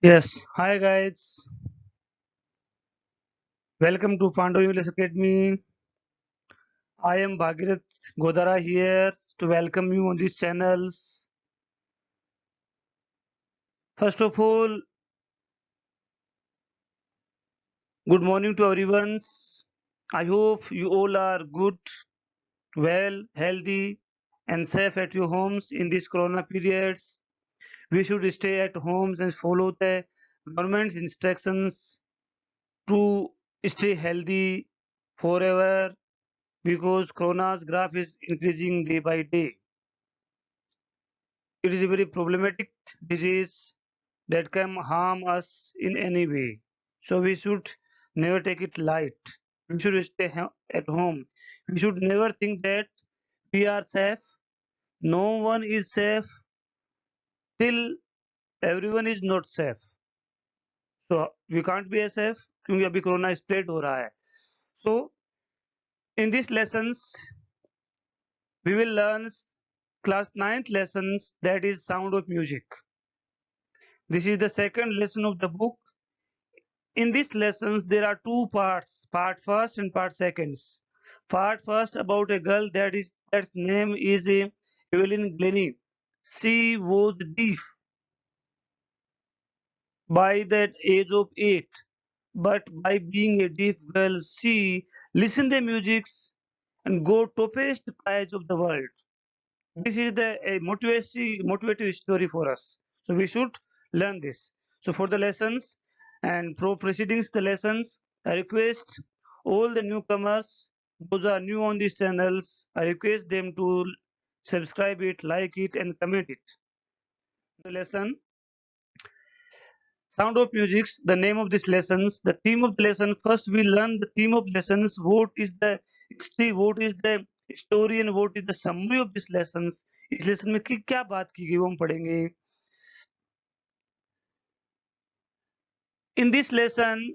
Yes, hi guys. Welcome to Pando English Academy. I am Bhagirath Godara here to welcome you on these channels. First of all, good morning to everyone. I hope you all are good, well, healthy, and safe at your homes in these corona periods. We should stay at homes and follow the government's instructions to stay healthy forever because corona's graph is increasing day by day. It is a very problematic disease that can harm us in any way. So we should never take it light. We should stay at home. We should never think that we are safe. No one is safe till everyone is not safe. So we can't be safe क्योंकि अभी corona spread हो रहा है. So in these lessons we will learn class ninth lessons, that is sound of music. This is the second lesson of the book. In these lessons, there are two parts, part first and part seconds. Part first about a girl that's name is Evelyn Glennie. She was deaf by the age of 8, but by being a deaf girl, she listened the musics and go topest prize of the world. This is the a motivative story for us. So we should learn this. So for the lessons and pro proceedings the lessons, I request all the newcomers, those are new on these channels, I request them to subscribe it, like it, and comment it. The lesson, sound of music, the name of this lessons, the theme of the lesson. First we learn the theme of lessons, what is the history, what is the story and what is the summary of these lessons. इस lesson में क्या बात की गई वो हम पढ़ेंगे. In this lesson,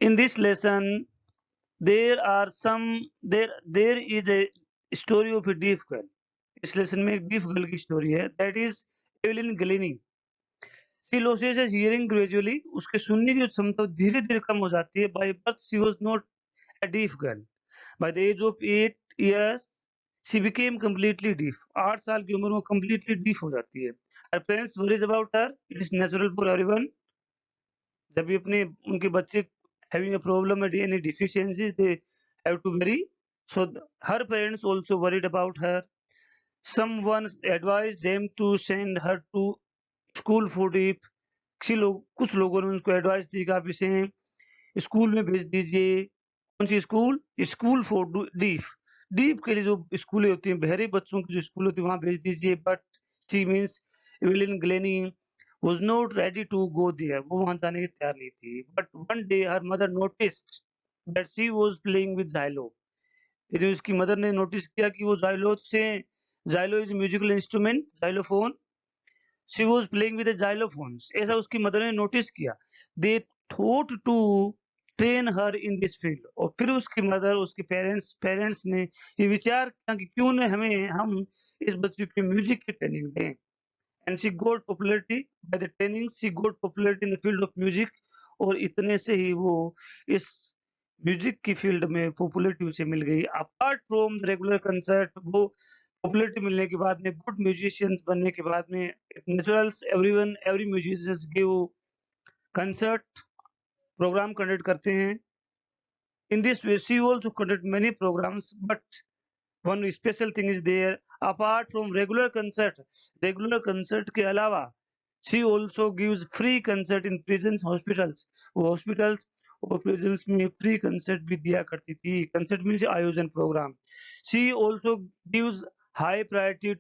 in this lesson, there are some there is a story of a deaf girl. इस लेसन में एक deaf girl की story है. That is Evelyn Glennie. She loses his hearing gradually. उसके सुनने की क्षमता धीरे धीरे कम हो जाती है. By birth she was not a deaf girl. By the age of 8 years, she became completely deaf. 8 साल की उम्र में completely deaf हो जाती है. Her parents worries about her. It is natural for everyone. जब भी अपने उनके बच्चे having a problem or any deficiencies, they have to worry. So her parents also worried about her. Someone advised them to send her to school for deaf. कुछ लोगों ने उनको advice दी कि आप इसे स्कूल में भेज दीजिए. कौन सी school? School for deaf. Deaf के लिए जो स्कूलें होती हैं, बहरे बच्चों की जो स्कूल होती है वहां भेज दीजिए. But she means Evelyn Glenny was not ready to go there. वो वहां जाने के तैयार नहीं थी. But one day her mother noticed that she was playing with Xylo. यदि उसकी मदर ने नोटिस किया कि वो Xylo is a musical instrument, xylophone. She was playing with the xylophones. ऐसा उसकी मदर ने नोटिस किया. They thought to train her in this field. और फिर उसकी मदर, उसके पेरेंट्स ने ये विचार किया कि क्यों न हम इस बच्चे को म्यूजिक की ट्रेनिंग दें. And she got popularity by the training. She got popularity in the field of music. और इतने से ही वो इस म्यूजिक की फील्ड में पॉपुलैरिटी उसे मिल गई. अपार्ट फ्रॉम रेगुलर कंसर्ट, वो पॉपुलैरिटी मिलने के बाद में, गुड म्यूजिशियंस बनने के बाद में, naturals every musicians give concert, programme conduct करते हैं. In this way she also conduct many programmes. But one special thing is there. Apart from regular concert के अलावा she also gives free concert in prisons, hospitals. वो hospitals और prisons में free concert भी दिया करती थी. Concert means आयोजन program. She also gives high priority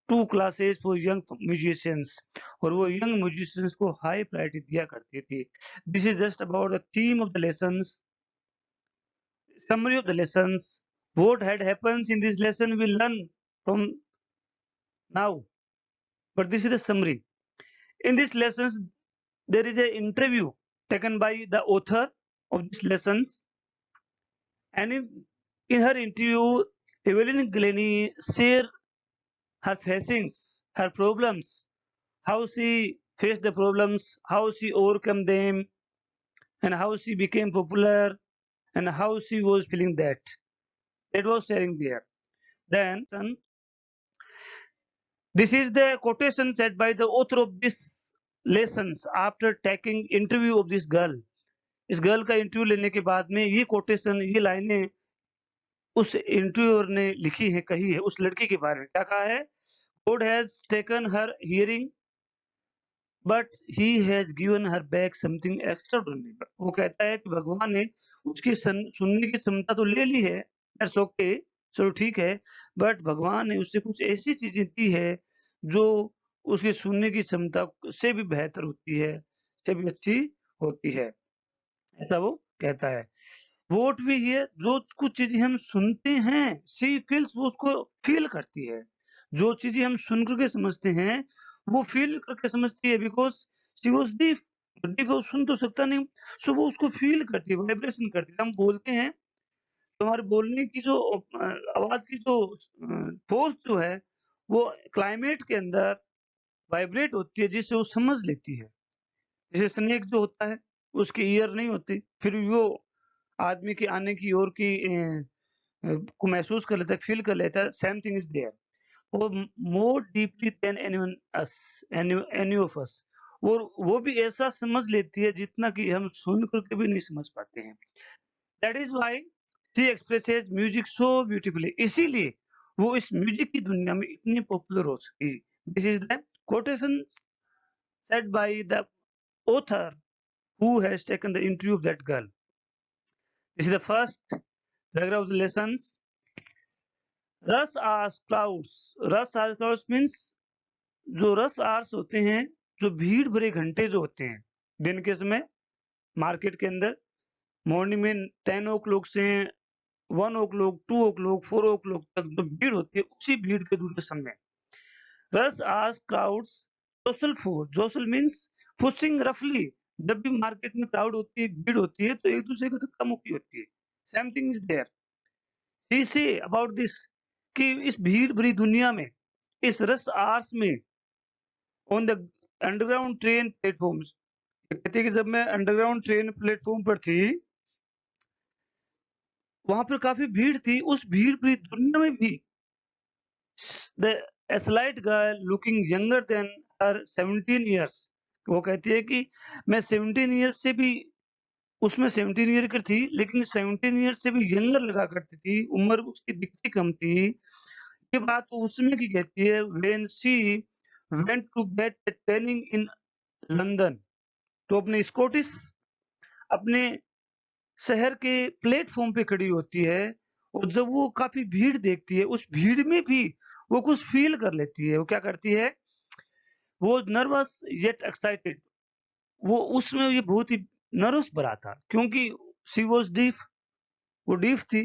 to classes for young musicians. और वो young musicians को high priority दिया करती थी. This is just about the theme of the lessons. Summary of the lessons. What had happens in this lesson we learn from now. But this is the summary. In these lessons, there is an interview taken by the author of these lessons. And in her interview, Evelyn Glennie share her facings, her problems, how she faced the problems, how she overcome them, and how she became popular, and how she was feeling that. That was sharing there. Then, this is the quotation said by the author of this lessons after taking interview of this girl. इस girl का interview लेने के बाद में ये quotation, ये लाइनें उस इंटरव्यूअर ने लिखी है, कही है उस लड़की के बारे में। क्या कहा है? God has taken her hearing, but he has given her back something extraordinary. वो कहता है कि भगवान ने उसकी सुनने की क्षमता तो ले ली है, दैट्स ओके, चलो ठीक है, बट भगवान ने उससे कुछ ऐसी चीजें दी है जो उसकी सुनने की क्षमता से भी बेहतर होती है, से भी अच्छी होती है, ऐसा वो कहता है। वोट भी हियर, जो कुछ चीजें हम सुनते हैं, सी फील्स, वो उसको फील करती है। जो चीजें हम सुन करके समझते हैं वो फील करके समझती है, because she was deaf. Deaf वो सुन तो सकता नहीं, सो वो उसको फील करती है, वाइब्रेशन करती है। हम बोलते हैं तो हमारे बोलने की जो आवाज की जो फोर्स जो है वो क्लाइमेट के अंदर वाइब्रेट होती है, जिससे वो समझ लेती है। जैसे स्नेक जो होता है उसकी ईयर नहीं होती, फिर भी वो आदमी के आने की ओर की को महसूस कर लेता है, फील कर लेता है, सेम थिंग इज देयर। वो more deeply than anyone us, any of us, और वो भी ऐसा समझ लेती है जितना कि हम सुन करके भी नहीं समझ पाते हैं। That is why she expresses music so beautifully, इसीलिए वो इस म्यूजिक की दुनिया में इतनी पॉपुलर हो सकी। This is the quotation said by the author who has taken the interview of that girl. This is the first paragraph of the lessons. रस आर्स क्लाउड्स, रस आर्स क्लाउड्स मीन्स जो रस आर्स होते हैं, जो भीड़ भरे घंटे जो होते हैं दिन के समय मार्केट के अंदर, मॉर्निंग में 10 o'clock से 1 o'clock, 2 o'clock, 4 o'clock तक जो भीड़ होती है, उसी भीड़ के दूसरे समय rush hours crowds jostle for, jostle means pushing रफली। जब भी मार्केट में क्राउड होती है, भीड़ होती है, तो एक दूसरे को धक्का मुक्की होती है। Same thing is there. She say about this, कि इस भीड़ भरी दुनिया में, इस रस आर्स में, on the underground train platforms, कहती है कि जब मैं अंडरग्राउंड ट्रेन प्लेटफॉर्म पर थी, वहां पर काफी भीड़ थी। उस भीड़ भरी दुनिया में भी the a slight girl looking younger than her 17 years, वो कहती है कि मैं 17 ईयर्स से भी, उसमें 17 ईयर की थी लेकिन 17 ईयर से भी यंगर लगा करती थी, उम्र उसकी दिखती कम थी। ये बात वो उसमें की कहती है when she went to get training in London, तो अपने स्कॉटिश, अपने शहर के प्लेटफॉर्म पे खड़ी होती है, और जब वो काफी भीड़ देखती है, उस भीड़ में भी वो कुछ फील कर लेती है। वो क्या करती है? वो नर्वस येट एक्साइटेड, वो उसमें ये बहुत ही नर्वस भरा था, क्योंकि शी वाज डीफ, वो डीफ थी,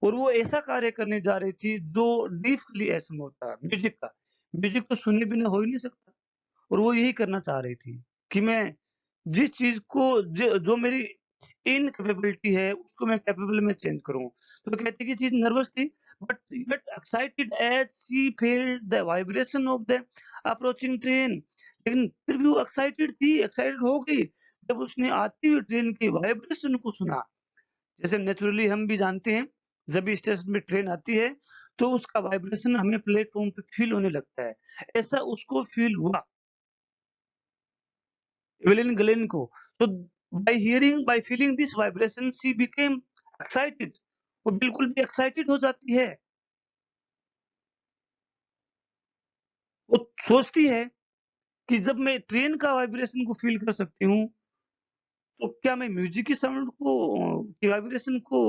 और वो ऐसा कार्य करने जा रही थी जो डीफ के लिए असंभव होता है, म्यूजिक का। म्यूजिक तो सुने बिना हो ही नहीं सकता, और वो यही करना चाह रही थी कि मैं जिस चीज को जो मेरी इनकैपेबिलिटी है उसको मैं कैपेबल में चेंज करूं। तो वो कहती है कि चीज नर्वस थी, but but excited as she felt the vibration of the approaching train. लेकिन फिर भी वो एक्साइटेड थी, एक्साइटेड हो गई जब उसने आती हुई ट्रेन के वाइब्रेशन को सुना। जैसे नेचुरली हम भी जानते हैं, जब भी स्टेशन में ट्रेन आती है तो उसका वाइब्रेशन हमें प्लेटफॉर्म पे फील होने लगता है, ऐसा उसको फील हुआ एवेलिन ग्लेन को। तो by feeling this vibration she became excited, वो बिल्कुल भी एक्साइटेड हो जाती है। वो सोचती है कि जब मैं ट्रेन का वाइब्रेशन को फील कर सकती हूँ, तो क्या मैं म्यूजिक की साउंड को की वाइब्रेशन को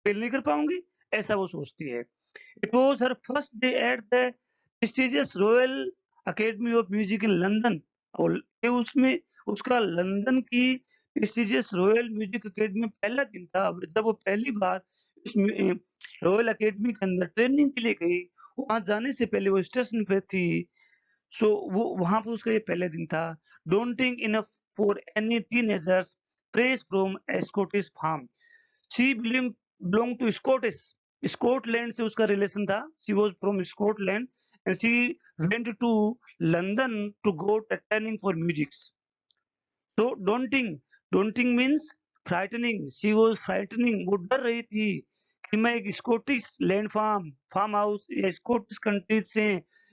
फील नहीं कर पाऊंगी? ऐसा वो सोचती है। It was her first day at the prestigious royal academy of music in London, और ये उसमें उसका लंदन की प्रेस्टिजियस रॉयल म्यूजिक अकेडमी में पहला दिन था जब वो पहली बार इस रॉयल अकेडमी के अंदर ट्रेनिंग के लिए गई। वहां जाने से पहले वो स्टेशन पे थी, सो वो वहां पे उसका ये पहले दिन था। Daunting enough for any teenagers press from a Scottish farm, she belong to Scottish, Scotland से उसका रिलेशन था। She was from Scotland and she went to London to go to training for music. So daunting means frightening. She was frightening. वो डर रही थी कि मैं एक स्कॉटिश लैंड फार्म हाउस या स्कॉटिश कंट्रीज से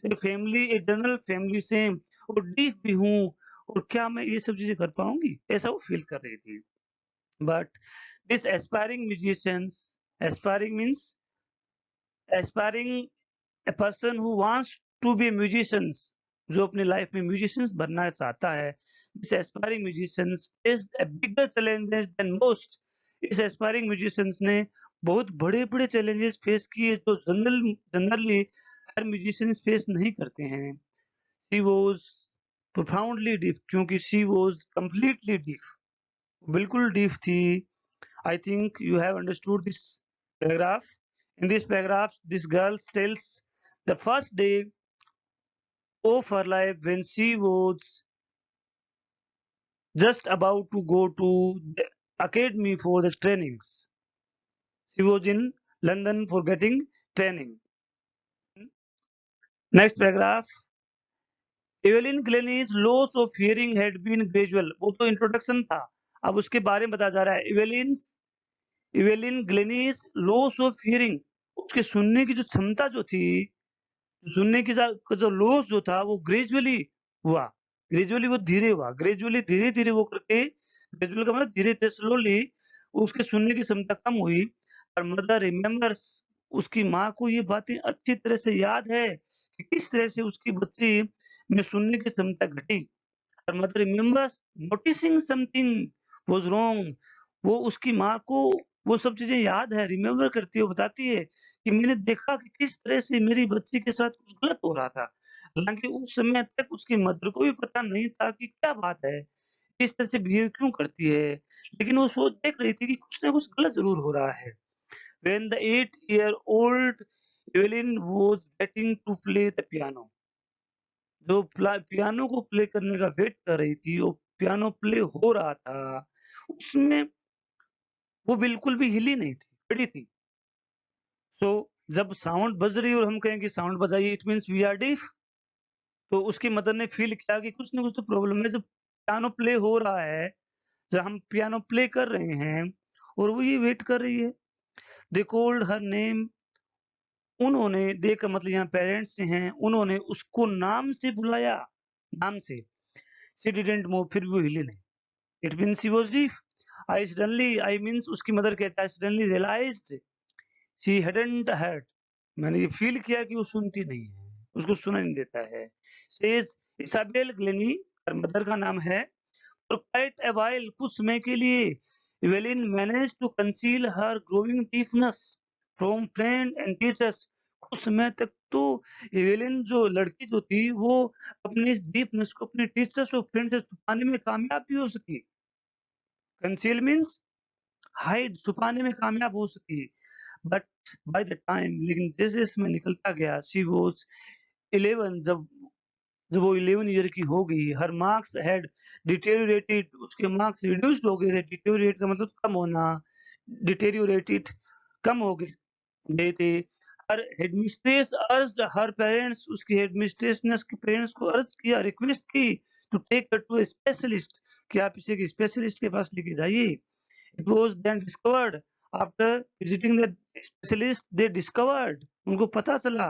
एक जनरल फैमिली से और डीफ भी हूँ और क्या मैं ये सब चीजें कर पाऊंगी, ऐसा वो फील कर रही थी. But this aspiring means aspiring a person who wants to be musicians, जो अपनी लाइफ में म्यूजिशियंस बनना चाहता है. This aspiring musicians faced a bigger challenges than most. इस aspiring musicians ने बहुत बड़े-बड़े challenges फेस किए जो जनरली हर म्यूजिशियंस फेस नहीं करते हैं. She was profoundly deaf क्योंकि she was completely deaf. बिल्कुल deaf थी. I think you have understood this paragraph. In this paragraph, this girl tells the first day of her life when she was just about to go to the academy for the trainings. She was in London for getting training. Next paragraph. Evelyn Glennie's loss of hearing had been gradual. वो तो introduction था. अब उसके बारे में बताया जा रहा है. Evelyn Glennie's loss of hearing. उसके सुनने की जो क्षमता जो थी, सुनने की का जो लॉस जो था वो ग्रेजुअली हुआ. ग्रेजुअली वो धीरे हुआ. ग्रेजुअली धीरे-धीरे वो करके, ग्रेजुअल का मतलब धीरे-धीरे स्लोली उसके सुनने की क्षमता कम हुई. और मदर रिमेंबर्स, उसकी माँ को ये बातें अच्छी तरह से याद है कि किस तरह से उसकी बच्ची में सुनने की क्षमता घटी. और mother remembers noticing something was wrong. वो उसकी माँ को वो सब चीजें याद है, रिमेंबर करती है, वो बताती है कि मैंने देखा कि किस तरह से मेरी बच्ची के साथ कुछ गलत हो रहा था. हालांकि उस समय तक उसकी मदर को भी पता नहीं था कि क्या बात है, इस तरह से बिहेव क्यों करती है, लेकिन वो सोच देख रही थी कि कुछ ना कुछ गलत जरूर हो रहा है. When the 8-year-old Evelyn was getting to play the piano, जो पियानो को प्ले करने का वेट कर रही थी, वो पियानो प्ले हो रहा था, उसमें वो बिल्कुल भी हिली नहीं थी, खड़ी थी. सो जब साउंड बज रही है और हम कहें कि साउंड बजाइए, it means we are deaf. तो उसकी मदर ने फील किया कि कुछ ना कुछ तो प्रॉब्लम है. जब पियानो प्ले हो रहा है, जब हम पियानो प्ले कर रहे हैं और वो ये वेट कर रही है. They called her name. उन्होंने, दे का मतलब यहाँ पेरेंट्स से हैं, उन्होंने उसको नाम से बुलाया, नाम से. शी डिडंट मूव, फिर भी वो हिली नहीं. It means she was deaf. I means उसकी मदर कहता है, suddenly realised she hadn't heard. मैंने ये फील किया कि वो सुनती नहीं है, उसको सुनाई नहीं देता है. सेज इसाबेल ग्लेनी, और मदर का नाम है. फॉर क्वाइट अ व्हाइल, कुछ समय के लिए, Evelyn manage to conceal her growing deafness from friend and teachers. कुछ समय तक तो एवेलिन जो लड़की जो थी वो अपनी इस डीपनेस को अपने टीचर्स और फ्रेंड से छुपाने में कामयाब भी हो सकी. कंसील मीन्स हाइड, छुपाने में कामयाब हो सकी. बट बाय द टाइम, लेकिन जैसे इसमें निकलता गया, शी वाज 11, जब जब वो 11 ईयर की हो गई, हर मार्क्स हैड डिटेरियोरेटेड, उसके मार्क्स रिड्यूस्ड हो गए थे. डिटेरियोरेट का मतलब कम होना, डिटेरियोरेटेड कम हो गए थे. Her headmistress urged her parents, उसकी हेडमिस्ट्रेस ने उसके पेरेंट्स को अर्ज किया, रिक्वेस्ट की to take her to a specialist, कि आप इसे एक स्पेशलिस्ट के पास लेके जाइए. It was then discovered, after visiting the specialist, they discovered, उनको पता चला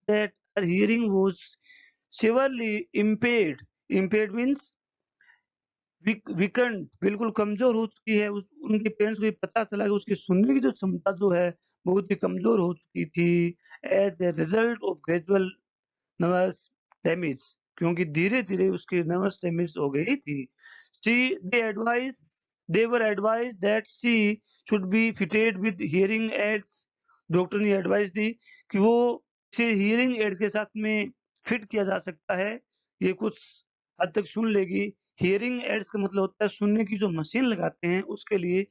that her hearing was severely impaired. Impaired means weakened, बिल्कुल कमजोर हो चुकी है. उनके पेरेंट्स को ये पता चला कि उसकी सुनने की जो क्षमता जो है बहुत ही कमजोर हो चुकी थी. As a result of gradual nervous damage, क्योंकि धीरे-धीरे उसकी नर्वस डैमेज हो गई थी. She they advise they were advised that she should be fitted with hearing aids. Doctor ने एडवाइस दी कि वो इसे हियरिंग एड्स के साथ में फिट किया जा सकता है, ये कुछ हद तक सुन लेगी. हियरिंग एड्स का मतलब होता है सुनने की जो मशीन लगाते हैं उसके लिए,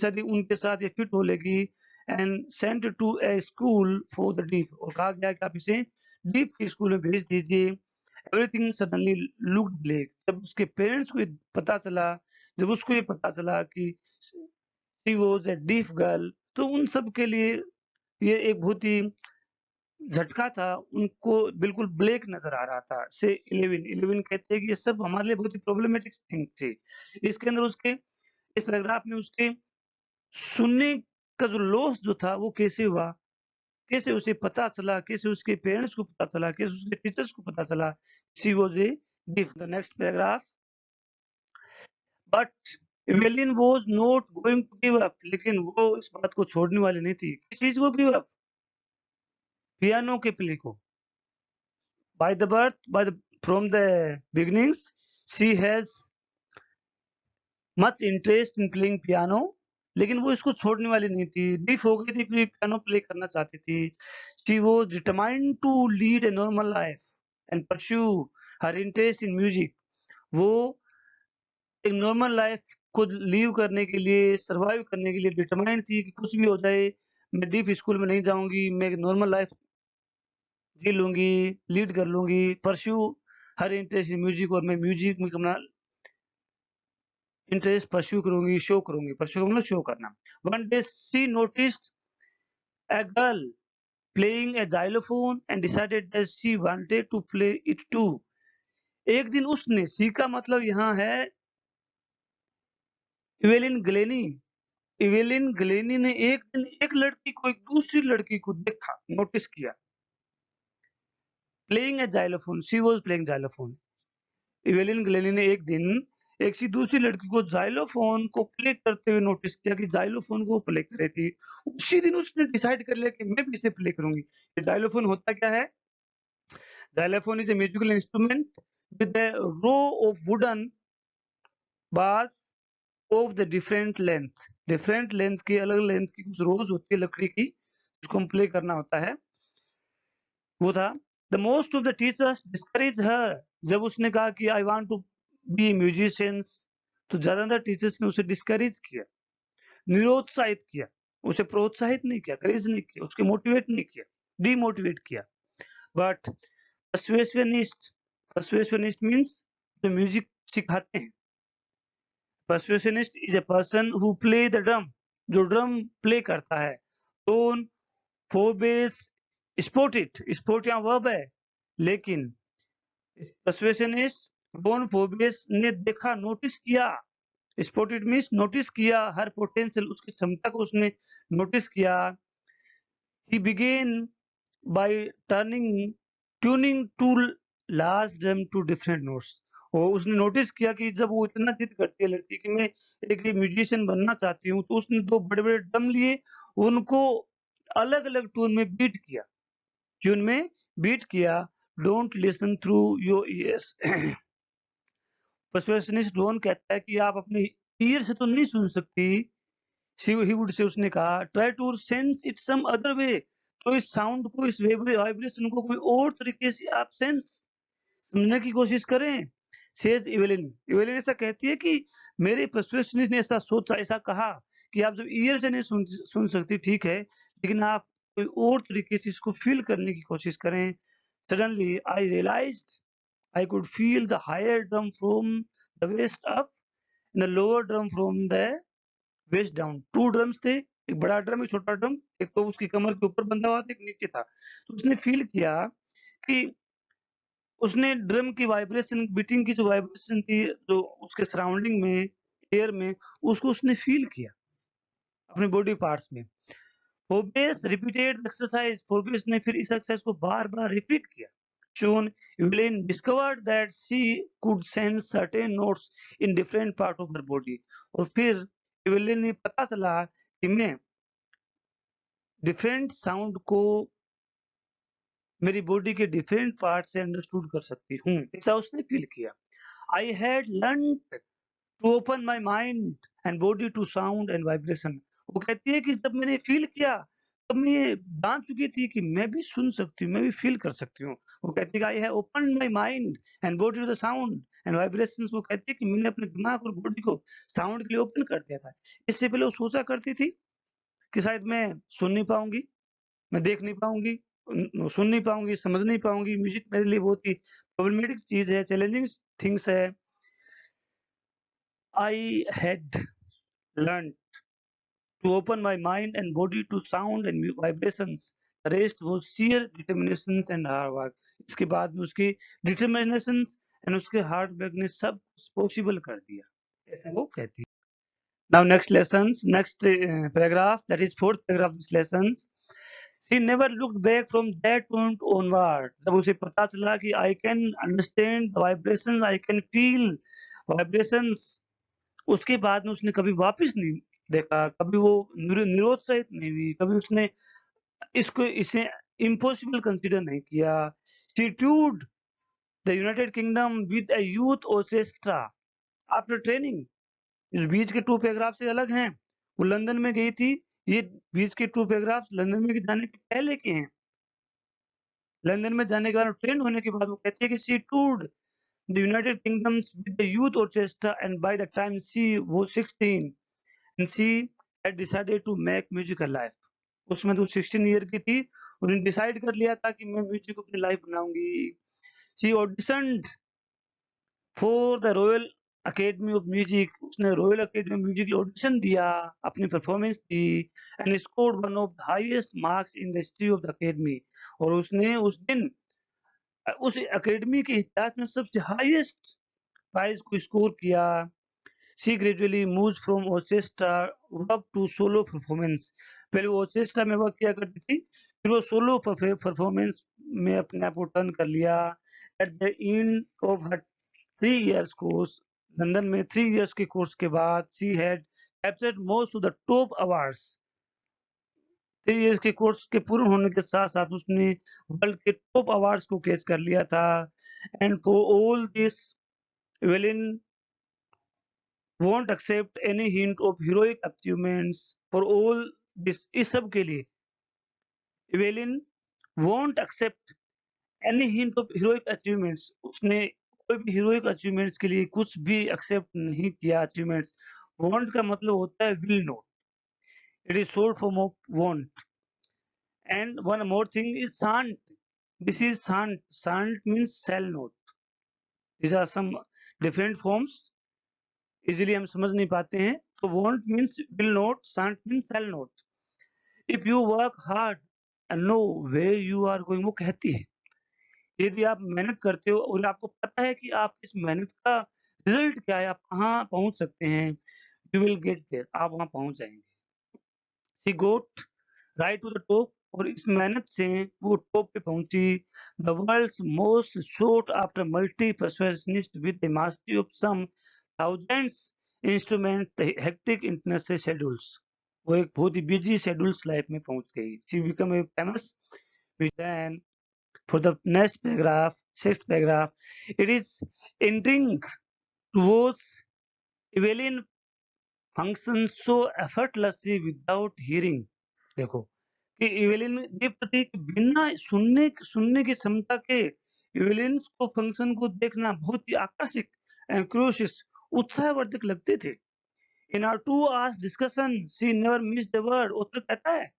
शायद उनके साथ ये फिट हो लेगी. And sent to a school for the deaf, और कहा गया कि आप इसे डीफ के स्कूल में भेज दीजिए. Everything suddenly looked black. जब उसके पेरेंट्स को ये पता चला, जब उसको ये पता चला कि she was a deaf girl, तो उन सब के लिए ये एक बहुत ही झटका था, उनको बिल्कुल ब्लैक नज़र आ रहा था। से 11, 11 कहते हैं कि ये सब हमारे लिए बहुत ही प्रॉब्लमैटिक थिंग थी। इसके अंदर उसके इस पैराग्राफ में उसके सुनने का जो लॉस जो था वो कैसे हुआ? कैसे उसे पता चला? कैसे उसके पेरेंट्स को पता चला? कैसे उसके टीचर्स को पता चला? She was a deaf the next paragraph but Evelyn was not going to give up लेकिन वो इस बात को छोड़ने वाली नहीं थी। किस चीज़ को गिव अप? पियानो के प्ले को। By the birth, from the beginnings, she has much interest in playing piano. लेकिन वो इसको छोड़ने वाली नहीं थी। डीफ हो गई थी फिर पियानो प्ले करना चाहती थी। She was determined to lead a normal life and pursue her interest in music. वो एक नॉर्मल लाइफ को लीव करने के लिए, सर्वाइव करने के लिए डिटरमाइंड थी कि कुछ भी हो जाए, मैं डीफ स्कूल में नहीं जाऊँगी, मैं एक नॉर्मल लाइफ जी लूँगी, लीड कर लूँगी, pursue her interest in music और मैं म्यूज़िक में अपना इंटरेस्ट परस्यू करूँगी, शो करूँगी। परस्यू मतलब शो करना। One day she noticed a girl playing a xylophone and decided that she wanted to play it too. एक दिन उसने सी का मतलब यहाँ है इवेलिन ग्लेनी। इवेलिन ग्लेनी ने एक दिन एक लड़की को एक दूसरी लड़की को देखा, नोटिस किया। Playing a xylophone, she was playing xylophone. Evelyn Glennie ने एक दिन एक सी दूसरी लड़की को ज़ाइलोफ़ोन को प्ले करते हुए नोटिस किया कि ज़ाइलोफ़ोन को वो प्ले कर रही थी। उसी दिन उसने डिसाइड कर लिया कि मैं भी इसे प्ले करूँगी। ये ज़ाइलोफ़ोन होता क्या है? Xylophone is a musical instrument with a row of wooden bars of the different length. Different length की अलग लेंथ की कुछ रोज़ होती है लकड़ी की, जिसको हम प्ले करना होता है। वो था the most of the teachers discourage her जब उसने कहा कि I want to be musicians तो ज्यादातर टीचर्स ने उसे डिस्करेज किया, निरुत्साहित किया, उसे प्रोत्साहित नहीं किया, करेज नहीं किया, उसके मोटिवेट नहीं किया, डीमोटिवेट किया। बट पर्सुएशनिस्ट पर्सुएशनिस्ट मीन्स जो म्यूजिक सिखाते हैं। Percussionist is a person who play the drum, जो ड्रम प्ले करता है। Tone for base support it support यहाँ वर्ब है, लेकिन पर्सुएशनिस्ट बोन फोबियस ने देखा, नोटिस किया। स्पॉटेड मीन्स नोटिस किया, हर पोटेंशियल उसकी क्षमता को उसने नोटिस किया। He began by tuning two large drum to different notes. और उसने नोटिस किया कि जब वो इतना जिद करती है लड़की कि मैं एक म्यूजिशियन बनना चाहती हूँ, तो उसने दो बड़े बड़े ड्रम लिए, उनको अलग अलग ट्यून में बीट किया, ट्यून में बीट किया। Don't listen through your ears. Percussionist डॉन कहता है कि आप अपने ईयर से तो नहीं सुन सकती। ही वुड से उसने कहा try to sense it some other way, तो इस साउंड को, इस वाइब्रेशन को कोई और तरीके से आप सेंस समझने की कोशिश करें। सेज इवेलिन, इवेलिन ऐसा कहती है कि मेरे पर्सुएशनिस्ट ने ऐसा सोचा, ऐसा कहा कि आप जब ईयर से नहीं सुन सकती ठीक है, लेकिन आप कोई और तरीके से इसको फील करने की कोशिश करें। Suddenly I realised I could feel the higher drum from the waist up and the lower drum from the waist down. 2 drums थे, एक बड़ा ड्रम, एक छोटा ड्रम, एक तो उसकी कमर के ऊपर बंधा हुआ था, एक नीचे था। तो उसने फ़ील किया कि उसने ड्रम की वाइब्रेशन, बीटिंग की जो वाइब्रेशन थी, जो उसके सराउंडिंग में, एयर में, उसको उसने फ़ील किया अपने बॉडी पार्ट्स में। फोर्बियस रिपीटेड एक्सरसाइज, फोर्बियस ने फिर इस एक्सरसाइज को बार-बार रिपीट किया। Soon Evelyn discovered that she could sense certain notes in different part of her body. और फिर एवेलिन ने पता चला कि मैं डिफरेंट साउंड को मेरी बॉडी के डिफरेंट पार्ट से अंडरस्टूड कर सकती हूँ, ऐसा उसने फील किया। I had learn to open my mind and body to sound and vibration. वो कहती है कि जब मैंने फील किया, तब मैं ये जान चुकी थी कि मैं भी सुन सकती हूँ, मैं भी फील कर सकती हूँ। वो कहती है कि I have opened my mind and body to the sound and vibrations. वो कहती है कि मैंने अपने दिमाग और बॉडी को साउंड के लिए ओपन कर दिया था। इससे पहले वो सोचा करती थी कि शायद मैं सुन नहीं पाऊँगी, मैं देख नहीं पाऊँगी, सुन नहीं पाऊँगी, समझ नहीं पाऊँगी। म्यूज़िक मेरे लिए बहुत ही प्रॉब्लमैटिक चीज़ है, चैलेंजिंग थिंग्स है। I had learned to open my mind and body to sound and vibrations rest वो sheer determination and hard work. इसके बाद में उसकी determination and उसके हार्ड वर्क ने सब पॉसिबल कर दिया, ऐसा वो कहती है। Now next lessons, next paragraph, that is fourth paragraph of this lessons. She never looked back from that point onward. जब उसे पता चला कि I can understand the vibrations, I can feel vibrations, उसके बाद में उसने कभी वापस नहीं देखा, कभी वो निरुत्साहित नहीं हुई, कभी उसने इसे इम्पॉसिबल कंसीडर नहीं किया। She toured the United Kingdom with a youth orchestra after training. इस बीच के 2 पैराग्राफ से अलग हैं। वो लंदन में गई थी, ये बीच के 2 पैराग्राफ लंदन में जाने के पहले के हैं। लंदन में जाने के बाद ट्रेन होने के बाद वो कहती है कि she toured the United Kingdoms with the youth orchestra and by the time she was 16 and she had decided to make music her life. उसमें तो 16 ईयर की थी, उन्होंने डिसाइड कर लिया था कि मैं म्यूजिक को अपनी लाइफ बनाऊंगी। She auditioned for the Royal Academy of Music, उसने royal academy of music audition दिया, अपनी performance the and scored one of the highest marks in the history of the academy, और उसने उस दिन उस अकेडमी के इतिहास में सबसे हाईएस्ट प्राइज को स्कोर किया। She gradually moved from orchestra work to solo performance. पहले वो ऑर्केस्ट्रा में वर्क किया करती थी, फिर वो सोलो परफॉर्मेंस में अपने आप को टर्न कर लिया। At the end of her 3 years course, London में 3 years के कोर्स के बाद she had captured most of the top awards. 3 years के कोर्स के पूर्ण होने के साथ साथ उसने वर्ल्ड के टॉप अवार्ड्स को कैच कर लिया था। And for all this Evelyn won't accept any hint of heroic achievements. For all this, इस सब के लिए Evelyn won't accept any hint of heroic achievements. उसने कोई भी heroic achievements के लिए कुछ भी accept नहीं किया achievements. Want का मतलब होता है will not. It is short form of want. And one more thing is shan't. This is shan't. Shan't means shall not. These are some different forms. Easily हम समझ नहीं पाते हैं। तो want means will not, shan't means shall not. If you work hard and know where you are going, वो कहती है यदि आप मेहनत करते हो और आपको पता है कि आप इस मेहनत का रिजल्ट क्या है, आप कहाँ पहुंच सकते हैं, यू विल गेट देयर, आप वहां पहुंच जाएंगे। She got right to the top, और इस मेहनत से वो टॉप पे पहुंची। The world's most sought after multi perfectionist with the mastery of some thousands instrument hectic international schedules, वो एक बहुत ही बिजी शेड्यूल्स लाइफ में पहुंच गई। She become a famous with for the next paragraph, sixth paragraph, it is ending towards Evelyn functions so effortlessly without hearing. देखो कि इवेलिन के प्रति बिना सुनने की क्षमता के इवेलिन को फंक्शन को देखना बहुत ही आकर्षक क्रूशियस उत्साहवर्धक लगते थे। In our 2 hours discussion she never missed a word. उत्तर कहता है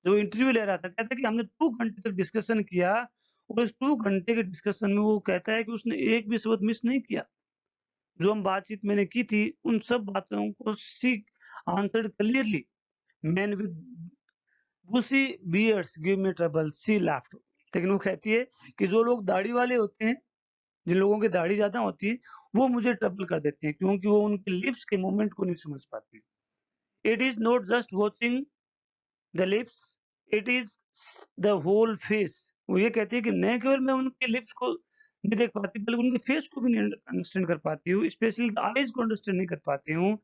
जो इंटरव्यू ले रहा था, कहता है कि हमने 2 घंटे तक डिस्कशन किया और इस 2 घंटे के डिस्कशन में वो कहता है कि उसने एक भी शब्द मिस नहीं किया। जो हम बातचीत मैंने की थी उन सब बातों को she answered clearly. Man with bushy beards give me trouble, she laughed. लेकिन वो कहती है कि जो लोग दाढ़ी वाले होते हैं, जिन लोगों की दाढ़ी ज्यादा होती है, वो मुझे ट्रबल कर देते हैं क्योंकि वो उनके लिप्स के मूवमेंट को नहीं समझ पाती। It is not just watching the lips, it is the whole face. वो ये कहती है कि न केवल मैं उनके लिप्स को नहीं देख पाती बल्कि उनके फेस को भी नहीं अंडरस्टैंड कर पाती हूँ, स्पेशली आईज को अंडरस्टैंड नहीं कर पाती हूँ।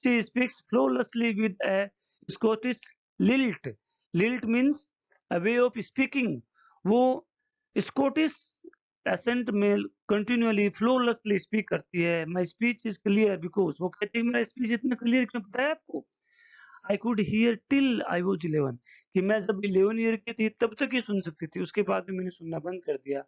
She speaks flawlessly with a Scottish lilt. Lilt means a way of speaking. वो स्कॉटिश एसेंट में कंटिन्यूअली फ्लोलेसली स्पीक करती है। My speech is clear because, वो कहती है मेरा स्पीच इतना क्लियर क्यों, पता है आपको, I could hear till I was 11, कि मैं जब 11 ईयर की थी तब तक ही सुन सकती थी, उसके बाद में मैंने सुनना बंद कर दिया।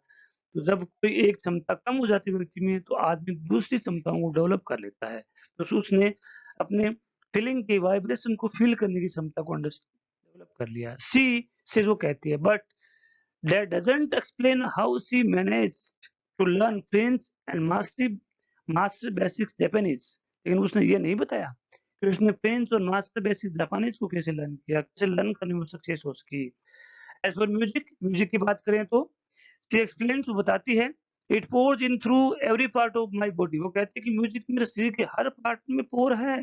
तो जब कोई एक क्षमता कम हो जाती है व्यक्ति में तो आदमी दूसरी क्षमताओं को डेवलप कर लेता है। तो उसने अपने फीलिंग की वाइब्रेशन को फील करने की क्षमता को डेवलप कर लिया। सी से वो कहती है but that doesn't explain how she managed to learn French and master basics Japanese. लेकिन उसने ये नहीं बताया फिर उसने फ्रेंच और मास्टर बेसिक जापानीज़ को कैसे लर्न किया, कैसे लर्न करने में सक्सेस हो उसकी। एज़ फॉर म्यूज़िक की बात करें तो शी एक्सप्लेन्स वो बताती है, it pores in through every part of my body. वो कहती है कि म्यूज़िक मेरे शरीर के हर पार्ट में पोर है।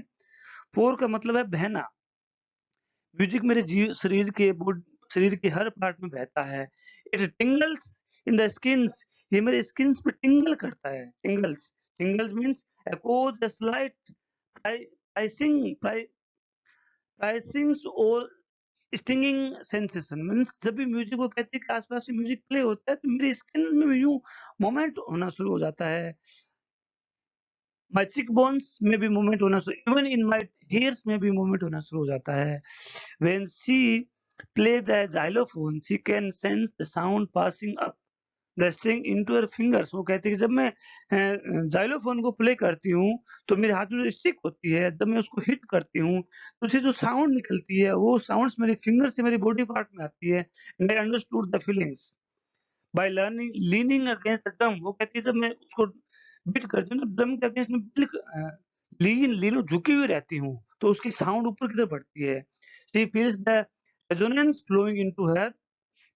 पोर का मतलब है बहना। म्यूज़िक मेरे शरीर के हर पार्ट में बहता है। It tingles in the skins, ये मेरे स्किन्स पे टिंगल करता है। Tingles tingles means cause a slight प्राइ प्राइसिंग प्राइ प्राइसिंग्स और स्टिंगिंग सेंसेशन। मीन्स जब भी म्यूज़िक वो कहती है कि आस-पास से म्यूज़िक प्ले होता है तो मेरी स्किन में यूँ मोमेंट होना शुरू हो जाता है। माय चीक बोन्स में भी मूवमेंट होना शुरू, इवन इन माय हेयर्स में भी मूवमेंट होना शुरू हो जाता है। When she play the xylophone she can sense the sound passing up the string into her fingers. वो कहती है कि जब मैं ज़ाइलोफ़ोन को प्ले करती हूँ, तो मेरे हाथ में जो स्टिक होती है, जब मैं उसको हिट करती हूँ, तो उससे जो साउंड निकलती है, वो साउंड्स मेरे फिंगर से मेरी बॉडी पार्ट में आती है। And I understood the feelings by learning leaning against the drum. वो कहती है जब मैं उसको बीट करती हूँ ना ड्रम के अगेंस्ट में लीन झुकी हुई रहती हूँ, तो उसकी साउंड ऊपर की तरफ बढ़ती है। She feels the resonance flowing into her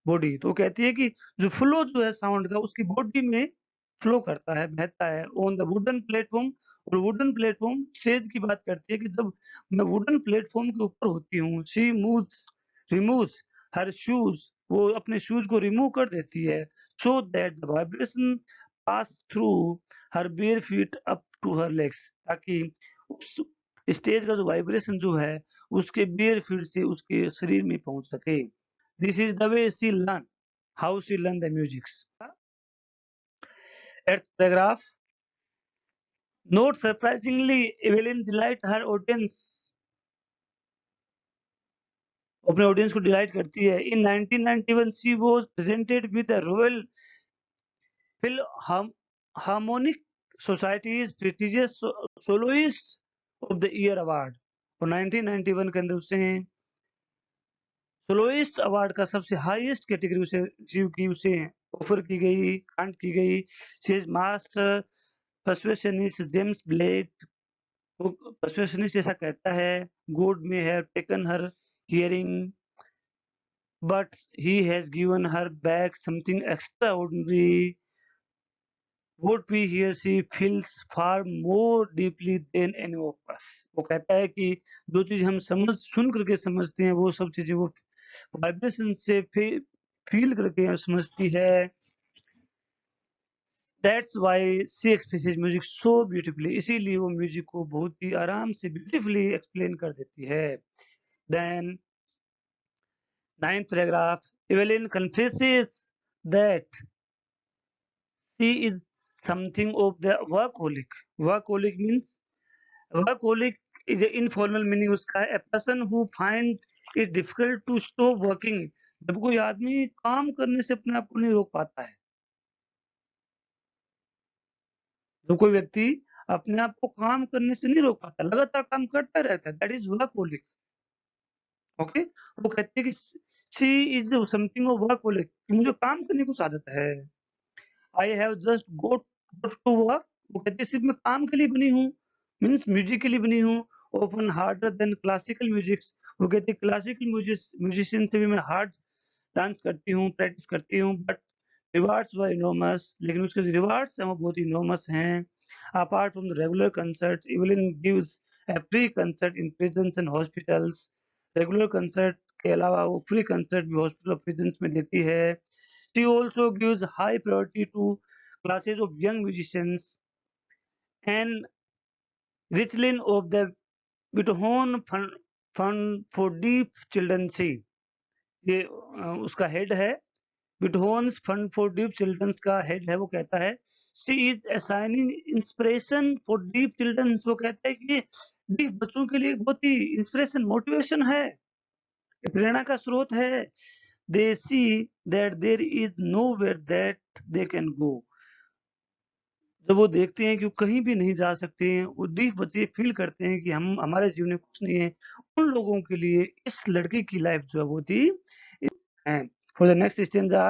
body. तो वो कहती है कि जो फ्लो जो है साउंड का उसकी बॉडी में फ्लो करता है, बहता है ऑन द वुडन प्लेटफ़ॉर्म। और वुडन प्लेटफ़ॉर्म स्टेज की बात करती है कि जब मैं वुडन प्लेटफ़ॉर्म के ऊपर होती हूँ, शी रिमूव्स हर शूज़, वो अपने शूज़ को रिमूव कर देती है, so that the vibration pass through her bare feet up to her legs, ताकि उस स्टेज का जो वाइब्रेशन जो है, उसके बेयर फीट से उसके शरीर में पहुँच सके। This is the way she learn, how she learn the musics. Eighth paragraph. Not surprisingly, Evelyn delight her audience. अपने ऑडियंस को डिलाइट करती है। In 1991, she was presented with the Royal Philharmonic Society's prestigious Soloist of the Year award। और 1991 के अंदर उसे soloist award का सबसे हाईएस्ट कैटेगरी उसे अचीव की, उसे ऑफर की गई, ग्रांट की गई। She is master percussionist James Blake. वो पर्सुएशनिस्ट ऐसा कहता है, God may have taken her hearing, but he has given her back something extraordinary. What we hear she feels far more deeply than any of us। वो कहता है कि जो चीज़ हम सुन करके समझते हैं, वो सब चीज़ें वो वाइब्रेशन से फील करके समझती है। That's why she expresses music so beautifully. इसीलिए वो म्यूजिक को बहुत ही आराम से ब्यूटीफुली एक्सप्लेन कर देती है। Then ninth paragraph, Evelyn confesses that she is something of the workaholic. Workaholic means, workaholic is informal meaning उसका है, a person who find it difficult to stop working। जब कोई आदमी काम करने से अपने आप को नहीं रोक पाता है, जो कोई व्यक्ति अपने आप को काम करने से नहीं रोक पाता, लगातार काम करता रहता है, दैट इज वर्कहोलिक। ओके, वो कहती है कि she is something of workaholic, मुझे काम करने की कुछ आदत है। I have just got to work. वो कहती है सिर्फ मैं काम के लिए बनी हूँ, मीन्स म्यूजिक के लिए बनी हूँ। Open harder than classical music. वो कहती है क्लासिकल म्यूजिशियन से भी मैं हार्ड डांस करती हूँ, प्रैक्टिस करती हूँ, बट रिवार्ड्स वर इनॉर्मस। लेकिन उसके जो रिवार्ड्स हैं वो बहुत इनॉर्मस हैं। Apart from the regular concerts, Evelyn gives a free concert in prisons and hospitals. Regular concert के अलावा वो फ्री कंसर्ट भी हॉस्पिटल और प्रिजन्स में देती है। She also gives high priority to classes of young musicians and Richlin of the Bitohon Fund for Deaf Children C। ये उसका हेड है, Beethoven's fund for deaf childrens का हेड है। वो कहता है she is assigning inspiration for deaf childrens. वो कहता है कि डीफ बच्चों के लिए बहुत ही इंस्पिरेशन, मोटिवेशन है, ये प्रेरणा का स्रोत है। They see that there is nowhere that they can go. जब वो देखते हैं कि वो कहीं भी नहीं जा सकते हैं, वो डीफ बच्चे फील करते हैं कि हम हमारे जीवन में कुछ नहीं है, उन लोगों के लिए इस लड़की की लाइफ जो है वो थी है। For the next stanza,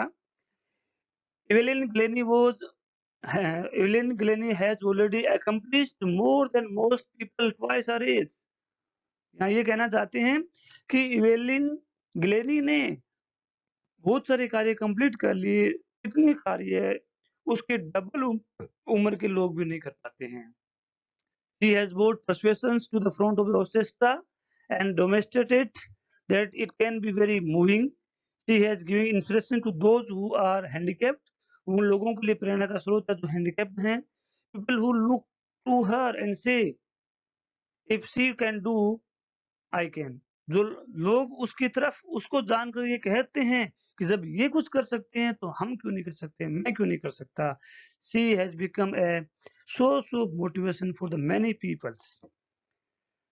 Evelyn Glennie was Evelyn Glennie has already accomplished more than most people twice her age। यहाँ ये कहना चाहते हैं कि इवेलिन ग्लेनी ने बहुत सारे कार्य कंप्लीट कर लिए, इतने कार्य उसके डबल उम्र के लोग भी नहीं कर पाते हैं। She has brought persuasions to the front of the orchestra and demonstrated that it can be very moving. She has given inspiration to those who are handicapped. उन लोगों के लिए प्रेरणा का स्रोत है जो handicapped हैं. People who look to her and say, if she can do, I can. जो लोग उसकी तरफ उसको जानकर ये कहते हैं कि जब ये कुछ कर सकते हैं तो हम क्यों नहीं कर सकते, मैं क्यों नहीं कर सकता. She has become a source of motivation for the many peoples.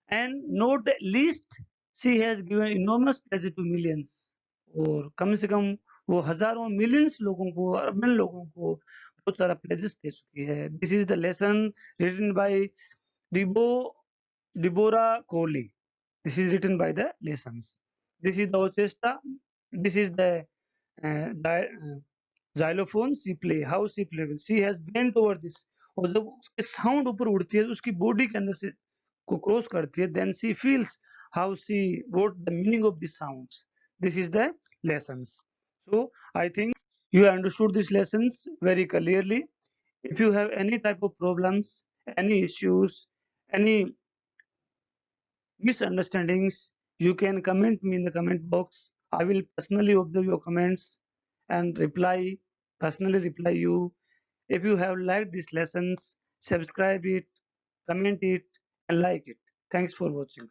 And not the least, she has given enormous pleasure to millions. और कम से कम वो हजारों मिलियंस लोगों को, अरबन लोगों को बहुत सारा प्लेजेस दे चुकी है. This is the lesson written by डिबो Deborah Cowley. This is written by the lessons. This is the orchestra. This is the xylophone she play. How she play. She has bent over this. और जब उसके sound ऊपर उड़ती है तो उसकी body के अंदर से को क्रॉस करती है. Then she feels how she wrote the meaning of these sounds. This is the lessons. So I think you have understood these lessons very clearly. If you have any type of problems, any issues, any misunderstandings, you can comment me in the comment box. I will personally observe your comments and personally reply you. If you have liked these lessons, subscribe it, comment it, and like it. Thanks for watching.